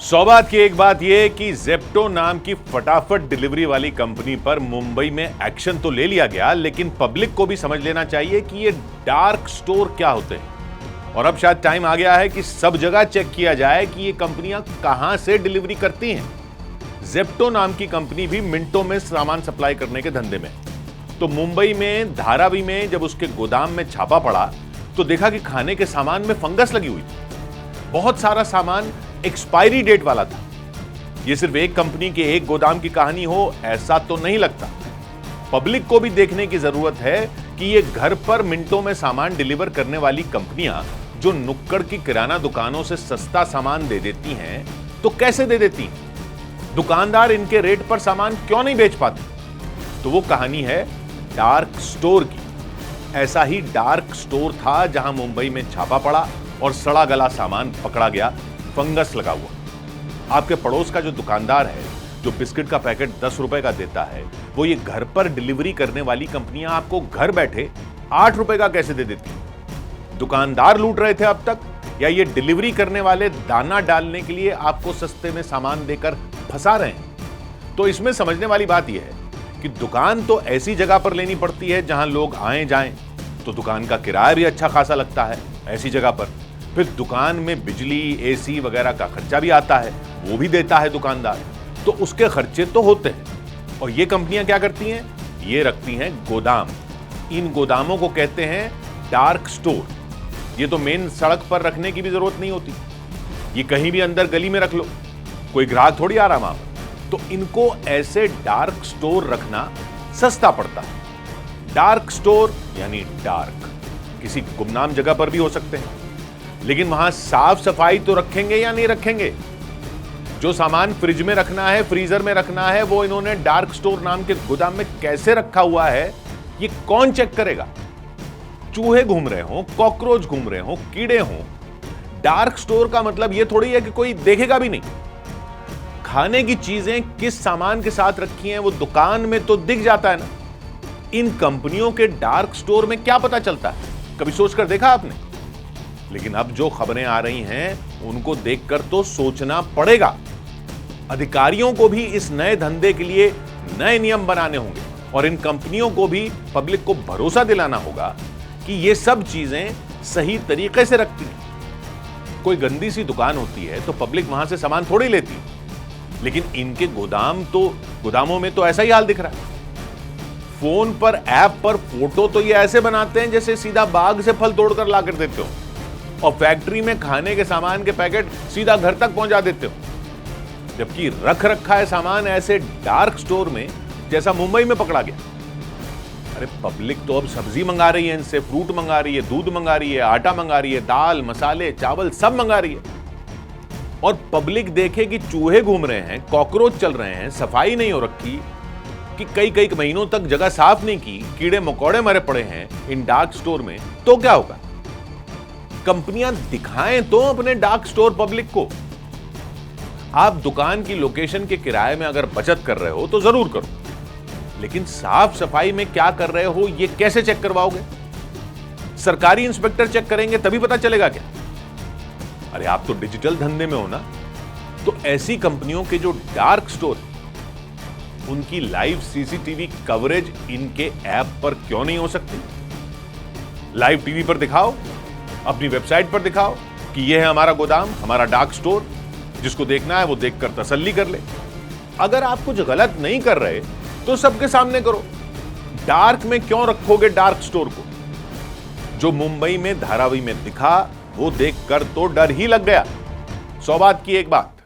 सौ बात की एक बात यह कि ज़ेप्टो नाम की फटाफट डिलीवरी वाली कंपनी पर मुंबई में एक्शन तो ले लिया गया, लेकिन पब्लिक को भी समझ लेना चाहिए कि ये डार्क स्टोर क्या होते हैं। और अब शायद टाइम आ गया है कि सब जगह चेक किया जाए कि ये कंपनियां कहां से डिलीवरी करती हैं। ज़ेप्टो नाम की कंपनी भी मिनटों में सामान सप्लाई करने के धंधे में। तो मुंबई में धारावी में जब उसके गोदाम में छापा पड़ा तो देखा कि खाने के सामान में फंगस लगी हुई थी। बहुत सारा सामान एक्सपायरी डेट वाला था। यह सिर्फ एक कंपनी के एक गोदाम की कहानी हो ऐसा तो नहीं लगता। पब्लिक को भी देखने की जरूरत है कि ये घर पर मिनटों में सामान डिलीवर करने वाली कंपनियां जो नुक्कड़ की किराना दुकानों से सस्ता सामान दे देती हैं तो कैसे दे देती हैं? दुकानदार इनके रेट पर सामान क्यों नहीं बेच पाते? तो वो कहानी है डार्क स्टोर की। ऐसा ही डार्क स्टोर था जहां मुंबई में छापा पड़ा और सड़ा गला सामान पकड़ा गया, फंगस लगा हुआ। आपके पड़ोस का जो दुकानदार है जो बिस्किट का पैकेट 10 रुपए का देता है, वो ये घर पर डिलीवरी करने वाली कंपनियां आपको घर बैठे 8 रुपए का कैसे दे देती? दुकानदार लूट रहे थे अब तक, या ये डिलीवरी करने वाले दाना डालने के लिए आपको सस्ते में सामान देकर फंसा रहे हैं? तो इसमें समझने वाली बात यह है कि दुकान तो ऐसी जगह पर लेनी पड़ती है जहां लोग आए जाएं, तो दुकान का किराया भी अच्छा खासा लगता है ऐसी जगह पर। फिर दुकान में बिजली, एसी वगैरह का खर्चा भी आता है, वो भी देता है दुकानदार, तो उसके खर्चे तो होते हैं। और ये कंपनियां क्या करती हैं? ये रखती हैं गोदाम। इन गोदामों को कहते हैं डार्क स्टोर। ये तो मेन सड़क पर रखने की भी जरूरत नहीं होती, ये कहीं भी अंदर गली में रख लो, कोई ग्राहक थोड़ी आ रहा वहां पर। तो इनको ऐसे डार्क स्टोर रखना सस्ता पड़ता है। डार्क स्टोर यानी डार्क, किसी गुमनाम जगह पर भी हो सकते हैं, लेकिन वहां साफ सफाई तो रखेंगे या नहीं रखेंगे? जो सामान फ्रिज में रखना है, फ्रीजर में रखना है, वो इन्होंने डार्क स्टोर नाम के गोदाम में कैसे रखा हुआ है, ये कौन चेक करेगा? चूहे घूम रहे हो, कॉकरोच घूम रहे हो, कीड़े हो, डार्क स्टोर का मतलब ये थोड़ी है कि कोई देखेगा भी नहीं। खाने की चीजें किस सामान के साथ रखी हैं वो दुकान में तो दिख जाता है ना। इन कंपनियों के डार्क स्टोर में क्या पता चलता है? कभी सोचकर देखा आपने? लेकिन अब जो खबरें आ रही हैं उनको देखकर तो सोचना पड़ेगा। अधिकारियों को भी इस नए धंधे के लिए नए नियम बनाने होंगे और इन कंपनियों को भी पब्लिक को भरोसा दिलाना होगा कि ये सब चीजें सही तरीके से रखती हैं। कोई गंदी सी दुकान होती है तो पब्लिक वहां से सामान थोड़ी लेती, लेकिन इनके गोदामों में तो ऐसा ही हाल दिख रहा है। फोन पर, ऐप पर फोटो तो ये ऐसे बनाते हैं जैसे सीधा बाग से फल तोड़कर ला कर देते हो, और फैक्ट्री में खाने के सामान के पैकेट सीधा घर तक पहुंचा देते हो, जबकि रख रखा है सामान ऐसे डार्क स्टोर में जैसा मुंबई में पकड़ा गया। अरे पब्लिक तो अब सब्जी मंगा रही है, इनसे फ्रूट मंगा रही है, दूध मंगा रही है, आटा मंगा रही है, दाल, मसाले, चावल सब मंगा रही है। और पब्लिक देखे कि चूहे घूम रहे हैं, कॉकरोच चल रहे हैं, सफाई नहीं हो रखी, कि कई महीनों तक जगह साफ नहीं की, कीड़े मकोड़े मरे पड़े हैं इन डार्क स्टोर में, तो क्या होगा? कंपनियां दिखाएं तो अपने डार्क स्टोर पब्लिक को। आप दुकान की लोकेशन के किराए में अगर बचत कर रहे हो तो जरूर करो, लेकिन साफ सफाई में क्या कर रहे हो ये कैसे चेक करवाओगे? सरकारी इंस्पेक्टर चेक करेंगे तभी पता चलेगा क्या? अरे आप तो डिजिटल धंधे में हो ना, तो ऐसी कंपनियों के जो डार्क स्टोर, उनकी लाइव सीसीटीवी कवरेज इनके ऐप पर क्यों नहीं हो सकती? लाइव टीवी पर दिखाओ, अपनी वेबसाइट पर दिखाओ कि यह है हमारा गोदाम, हमारा डार्क स्टोर। जिसको देखना है वो देखकर तसल्ली कर ले। अगर आप कुछ गलत नहीं कर रहे तो सबके सामने करो। डार्क में क्यों रखोगे डार्क स्टोर को? जो मुंबई में धारावी में दिखा वो देखकर तो डर ही लग गया। सौ बात की एक बात।